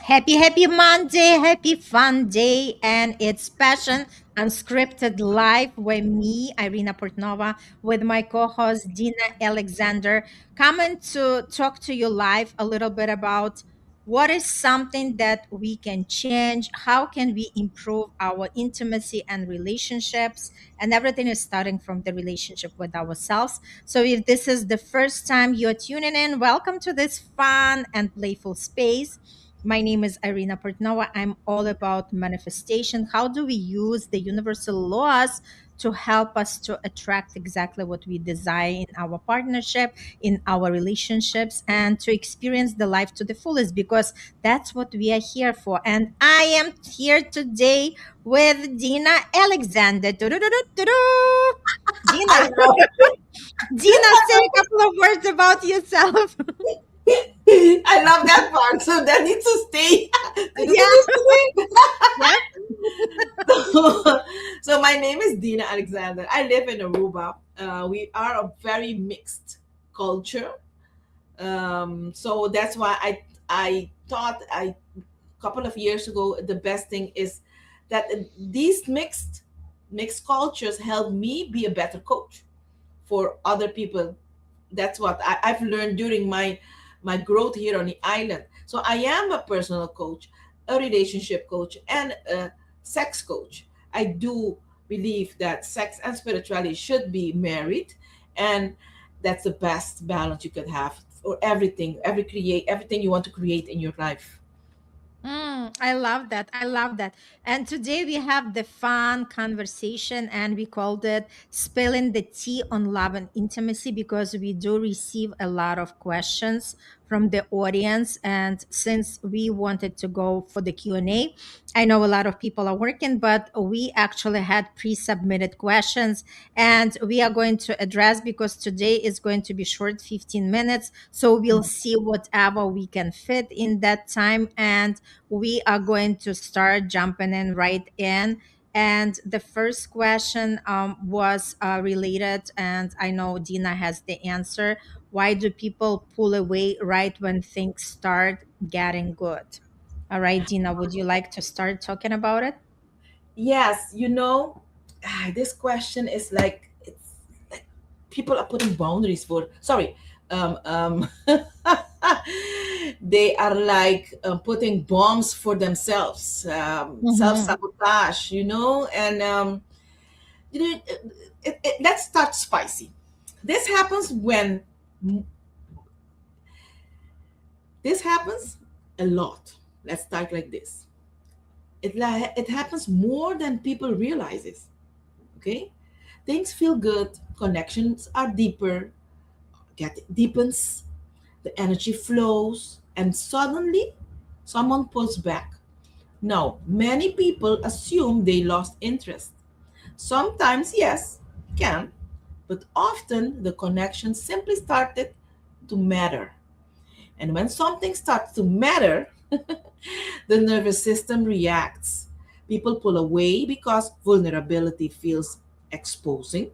Happy Monday, happy fun day, and it's Passion Unscripted Live with me, Irina Portnova, with my co-host Dina Alexander, coming to talk to you live a little bit about what is something that we can change, how can we improve our intimacy and relationships, and everything is starting from the relationship with ourselves. So if this is the first time you're tuning in, welcome to this fun and playful space. My name is Irina Portnova. I'm all about manifestation. How do we use the universal laws to help us to attract exactly what we desire in our partnership, in our relationships, and to experience the life to the fullest? Because that's what we are here for. And I am here today with Dina Alexander. Doo-doo-doo-doo-doo-doo. I Dina, love Dina, say a couple of words about yourself. I love that part. So that needs to stay. Does Yeah, it need to yeah. stay? So my name is Dina Alexander. I live in Aruba. We are a very mixed culture. So that's why I thought I couple of years ago the best thing is that these mixed cultures help me be a better coach for other people. That's what I've learned during my growth here on the island. So I am a personal coach, a relationship coach, and a sex coach. I do believe that sex and spirituality should be married, and that's the best balance you could have for everything, everything you want to create in your life. I love that. I love that. And today we have the fun conversation, and we called it Spilling the Tea on Love and Intimacy because we do receive a lot of questions from the audience. And since we wanted to go for the Q&A, I know a lot of people are working, but we actually had pre-submitted questions and we are going to address because today is going to be short 15 minutes. So we'll see whatever we can fit in that time. And we are going to start jumping in right in. And the first question was related, and I know Dina has the answer. Why do people pull away right when things start getting good? All right, Dina, would you like to start talking about it? Yes, this question is like it's like people are putting boundaries for. Sorry, um, um, they are like putting bombs for themselves, self Mm-hmm. sabotage, and let's start spicy. This happens when this happens a lot. Let's start like this. It happens more than people realizes. Okay, things feel good, connections are deeper, get deepens, the energy flows, and suddenly someone pulls back. Now, many people assume they lost interest. Sometimes, yes, can, but often the connection simply started to matter. And when something starts to matter, the nervous system reacts. People pull away because vulnerability feels exposing,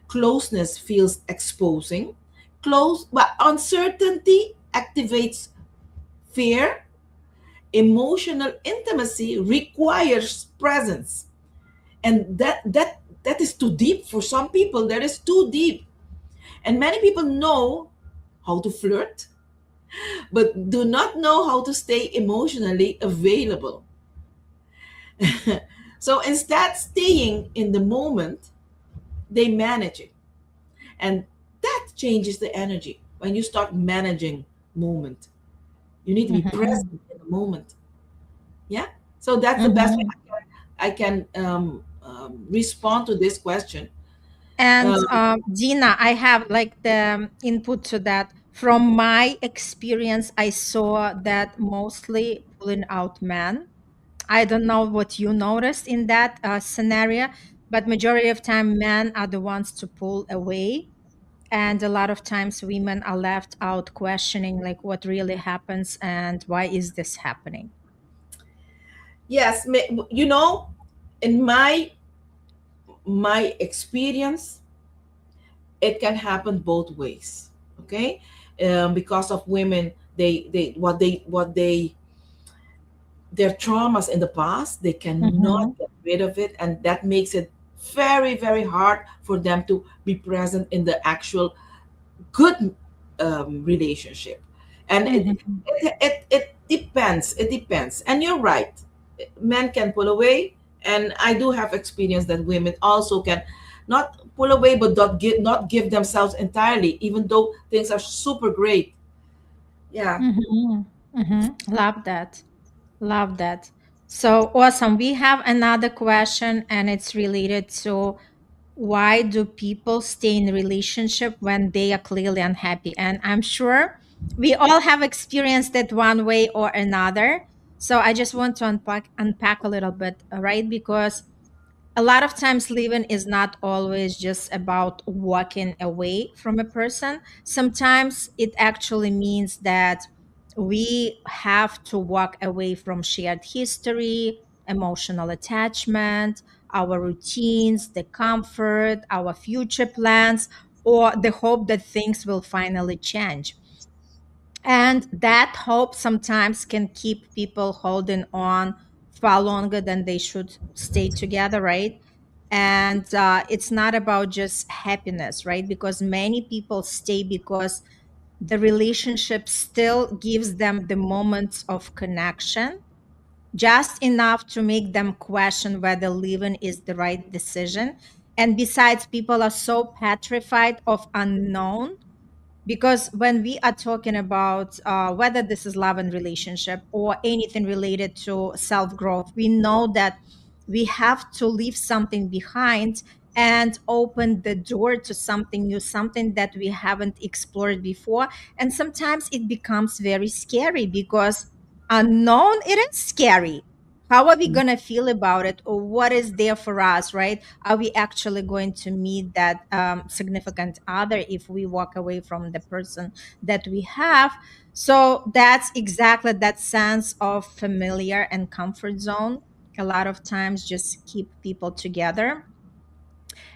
closeness feels exposing, but uncertainty activates fear. Emotional intimacy requires presence, and that is too deep for some people. That is too deep, and many people know how to flirt but do not know how to stay emotionally available. So instead staying in the moment, they manage it, and that changes the energy. When you start managing moment, you need to be Mm-hmm. present in the moment. Yeah, so that's the best way Mm-hmm. I can respond to this question. And um, Dina, I have like the input to that. From my experience, I saw that mostly pulling out men. I don't know what you noticed in that scenario, but majority of time men are the ones to pull away, and a lot of times women are left out questioning like what really happens and why is this happening. yes, in my experience, it can happen both ways. Okay, because of women, they their traumas in the past, they cannot Mm-hmm. get rid of it, and that makes it very, very hard for them to be present in the actual good relationship. And Mm-hmm. it depends. It depends. And you're right. Men can pull away, and I do have experience that women also can not pull away, but not give themselves entirely, even though things are super great. Yeah. Mm-hmm. Mm-hmm. Love that. Love that. So awesome. We have another question, and it's related to why do people stay in relationship when they are clearly unhappy? And I'm sure we all have experienced it one way or another. So I just want to unpack a little bit, right? Because a lot of times living is not always just about walking away from a person. Sometimes it actually means that we have to walk away from shared history, emotional attachment, our routines, the comfort, our future plans, or the hope that things will finally change. And that hope sometimes can keep people holding on far longer than they should stay together, right? And it's not about just happiness, right? Because many people stay because the relationship still gives them the moments of connection, just enough to make them question whether living is the right decision. And besides, people are so petrified of unknown, because when we are talking about whether this is love and relationship or anything related to self growth, we know that we have to leave something behind and open the door to something new, something that we haven't explored before. And sometimes it becomes very scary because unknown, it is scary. How are we going to feel about it, or what is there for us, right? Are we actually going to meet that significant other if we walk away from the person that we have? So that's exactly that sense of familiar and comfort zone a lot of times just keep people together.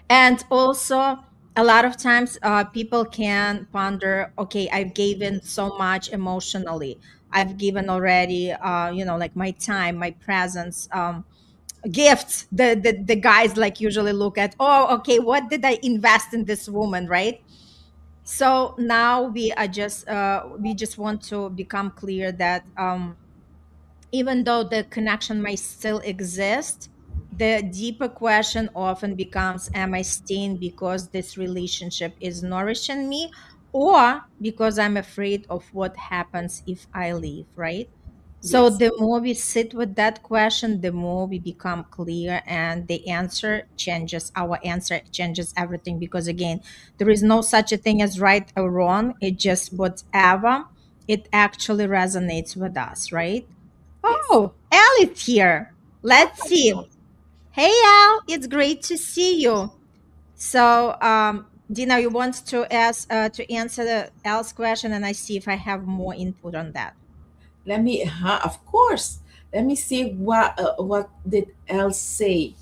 And also, a lot of times people can ponder, okay, I've given so much emotionally, I've given already, like my time, my presence, gifts. The guys like usually look at, oh, okay, what did I invest in this woman, right? So now we just want to become clear that even though the connection might still exist, the deeper question often becomes, am I staying because this relationship is nourishing me, or because I'm afraid of what happens if I leave, right? So Yes. the more we sit with that question, the more we become clear, and the answer changes. Our answer changes everything, because again, there is no such a thing as right or wrong. It just whatever it actually resonates with us, right? Yes. Oh, Al is here. Let's Wonderful. see. Hey, Al, it's great to see you. So, Dina, you want to ask to answer the Al's question, and I see if I have more input on that. Let me, of course. Let me see what did Elle say.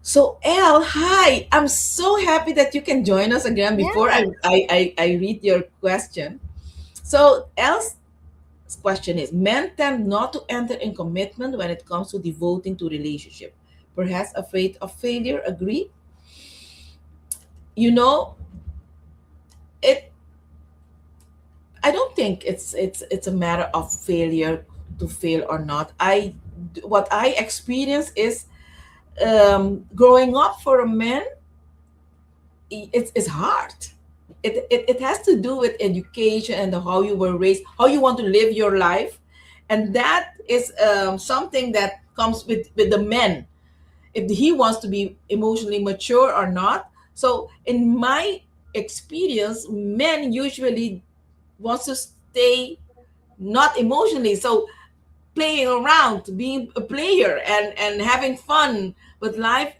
So Elle, hi. I'm so happy that you can join us again. Before Yeah. I read your question. So Elle's question is: men tend not to enter in commitment when it comes to devoting to relationship, perhaps afraid of failure. Agree? You know, it. I don't think it's a matter of failure to fail or not. What I experience is growing up for a man. It's hard. It has to do with education and how you were raised, how you want to live your life, and that is something that comes with the men, if he wants to be emotionally mature or not. So in my experience, men usually wants to stay not emotionally, so playing around, being a player and having fun, but life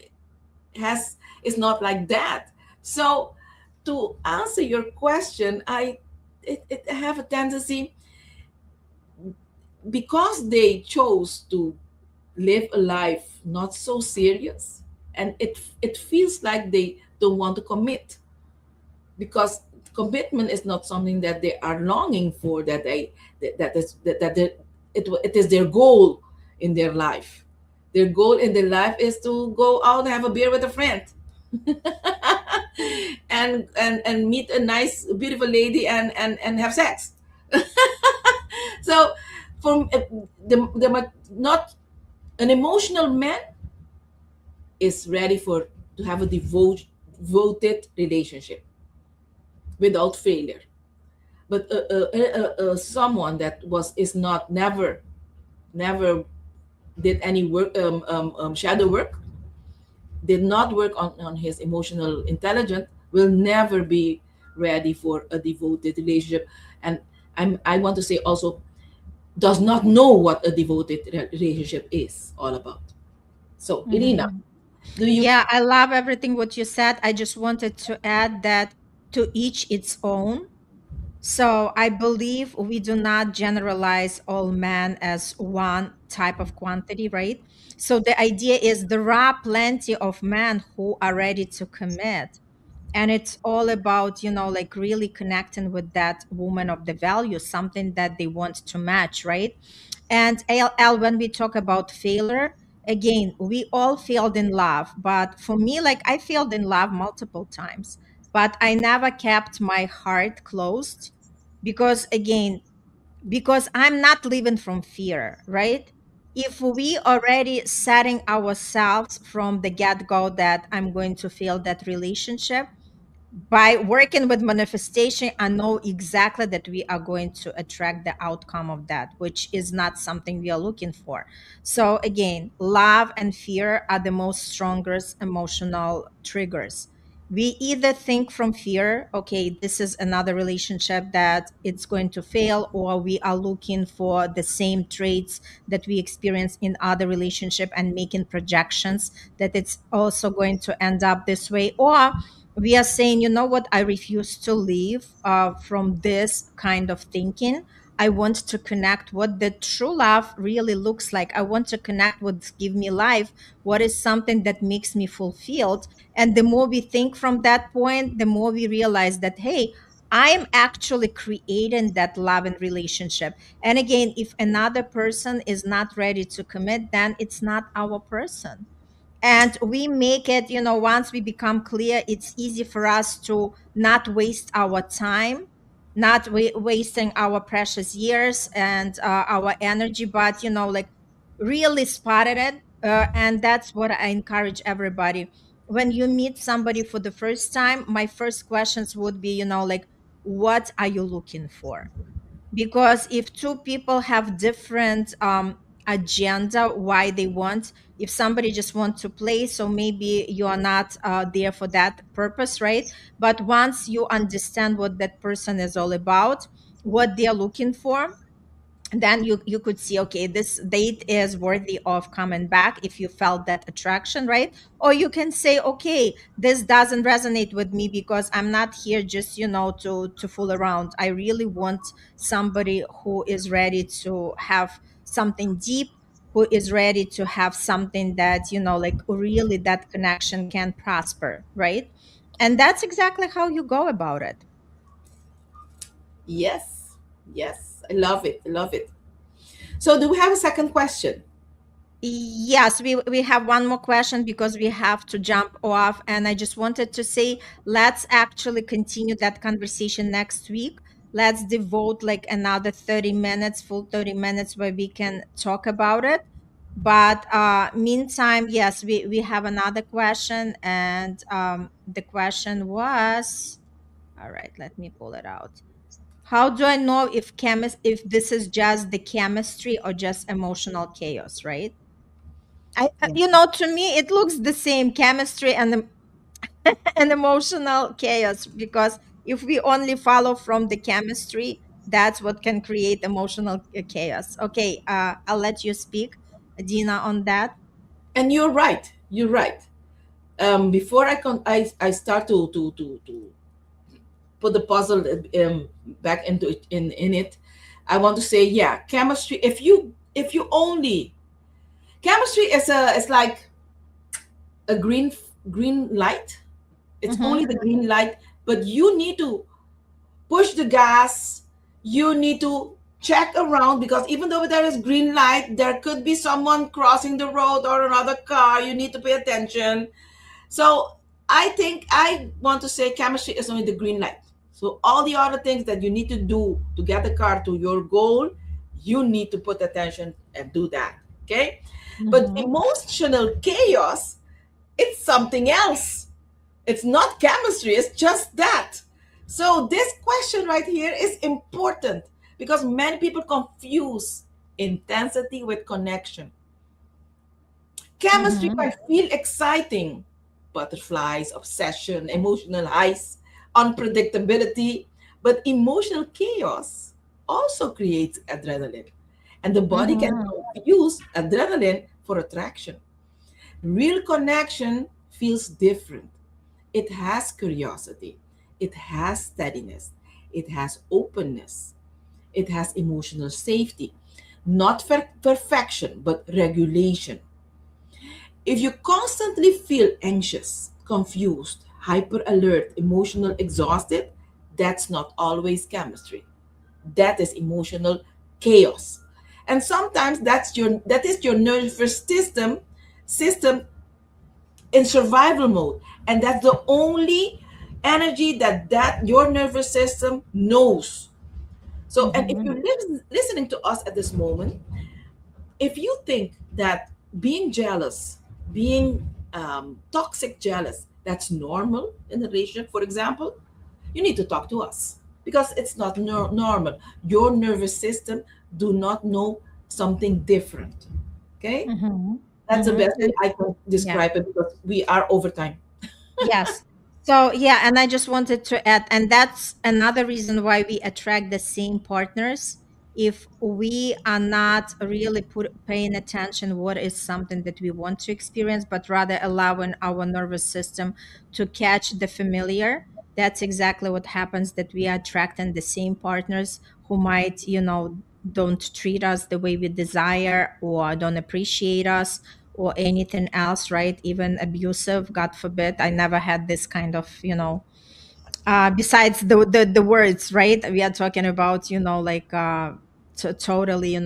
has is not like that. So to answer your question, I have a tendency, because they chose to live a life not so serious, and it feels like they don't want to commit, because commitment is not something that they are longing for, that they that is that it is their goal in their life. Their goal in their life is to go out and have a beer with a friend, and meet a nice beautiful lady, and have sex. So from not an emotional man is ready for to have a devoted relationship without failure. But someone that was is not never did any work, shadow work, did not work on his emotional intelligence, will never be ready for a devoted relationship. And I want to say also, does not know what a devoted relationship is all about. So, Irina, Mhm. do you? Yeah, I love everything what you said. I just wanted to add that to each its own. So I believe we do not generalize all men as one type of quantity, right? So the idea is there are plenty of men who are ready to commit. And it's all about, like really connecting with that woman of the value, something that they want to match, right? And when we talk about failure, again, we all failed in love. But for me, like I failed in love multiple times, but I never kept my heart closed because, again, because I'm not living from fear, right? If we already setting ourselves from the get go that I'm going to fail that relationship, by working with manifestation, I know exactly that we are going to attract the outcome of that, which is not something we are looking for. So again, love and fear are the most strongest emotional triggers. We either think from fear, okay, this is another relationship that it's going to fail, or we are looking for the same traits that we experience in other relationship and making projections that it's also going to end up this way, or we are saying, you know what, I refuse to leave from this kind of thinking. I want to connect what the true love really looks like. I want to connect what give me life, what is something that makes me fulfilled. And the more we think from that point, the more we realize that, hey, I am actually creating that love and relationship. And again, if another person is not ready to commit, then it's not our person. And we make it, once we become clear, it's easy for us to not waste our time, not wasting our precious years and our energy, but like really spotted it. And that's what I encourage everybody. When you meet somebody for the first time, my first questions would be, like, what are you looking for? Because if two people have different agenda why they want, if somebody just wants to play, so maybe you are not there for that purpose, right? But once you understand what that person is all about, what they're looking for, then you could see, okay, this date is worthy of coming back if you felt that attraction, right? Or you can say, okay, this doesn't resonate with me because I'm not here just to fool around. I really want somebody who is ready to have something deep, who is ready to have something that like really that connection can prosper, right? And that's exactly how you go about it. Yes, yes, I love it. I love it. So, do we have a second question? Yes, we have one more question because we have to jump off. And I just wanted to say, let's actually continue that conversation next week. Let's devote like another 30 minutes, full 30 minutes, where we can talk about it. But meantime, yes, we have another question. And the question was, all right, let me pull it out. How do I know if this is just the chemistry or just emotional chaos, right? Yeah. To me, it looks the same chemistry and and emotional chaos. Because if we only follow from the chemistry, that's what can create emotional chaos. Okay, I'll let you speak, Dina, on that. And you're right. You're right. Before I start to put the puzzle back into it, in it, I want to say, yeah, chemistry. If you only chemistry is like a green light. It's only Mm-hmm. the green light, but you need to push the gas. You need to check around, because even though there is green light, there could be someone crossing the road or another car. You need to pay attention. So I think I want to say chemistry is only the green light. So all the other things that you need to do to get the car to your goal, you need to put attention and do that. Okay. But Mhm. emotional chaos, it's something else. It's not chemistry, it's just that. So this question right here is important because many people confuse intensity with connection. Chemistry Mhm. can feel exciting: butterflies, obsession, emotional highs, unpredictability. But emotional chaos also creates adrenaline. And the body can Mhm. confuse adrenaline for attraction. Real connection feels different. It has curiosity, it has steadiness, it has openness, it has emotional safety. Not perfection, but regulation. If you constantly feel anxious, confused, hyper alert, emotional, exhausted, that's not always chemistry. That is emotional chaos. And sometimes that is your nervous system in survival mode. And that's the only energy that your nervous system knows. So, and if Mhm. you're listening to us at this moment, if you think that being jealous, being toxic jealous, that's normal in a relationship, for example, you need to talk to us because it's not normal. Your nervous system do not know something different. Okay, Mhm. that's the Mhm. best way I can Yeah. describe it because we are over time. Yes. So yeah, and I just wanted to add, and that's another reason why we attract the same partners. If we are not really paying attention, what is something that we want to experience, but rather allowing our nervous system to catch the familiar, that's exactly what happens. That we are attracting the same partners who might, don't treat us the way we desire or don't appreciate us or anything else, right? Even abusive, God forbid. I never had this kind of, besides the words, right? We are talking about, like totally,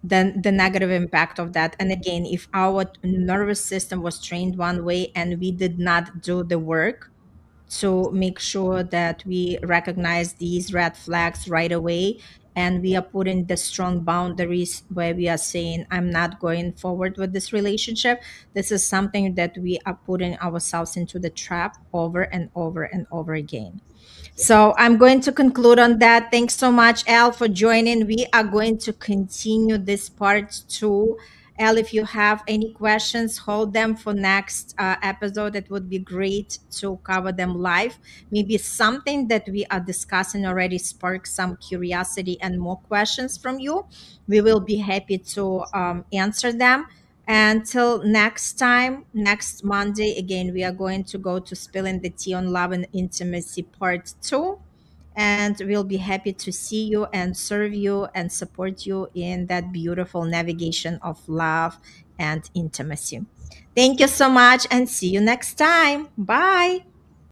the negative impact of that. And again, if our nervous system was trained one way and we did not do the work to make sure that we recognize these red flags right away, and we are putting the strong boundaries where we are saying, I'm not going forward with this relationship. This is something that we are putting ourselves into the trap over and over and over again. So I'm going to conclude on that. Thanks so much, Elle, for joining. We are going to continue this part two. Elle, if you have any questions, hold them for next episode. It would be great to cover them live. Maybe something that we are discussing already sparks some curiosity and more questions from you. We will be happy to answer them. Until next time, next Monday, again, we are going to go to Spilling the Tea on Love and Intimacy Part 2. And we'll be happy to see you and serve you and support you in that beautiful navigation of love and intimacy. Thank you so much and see you next time. Bye.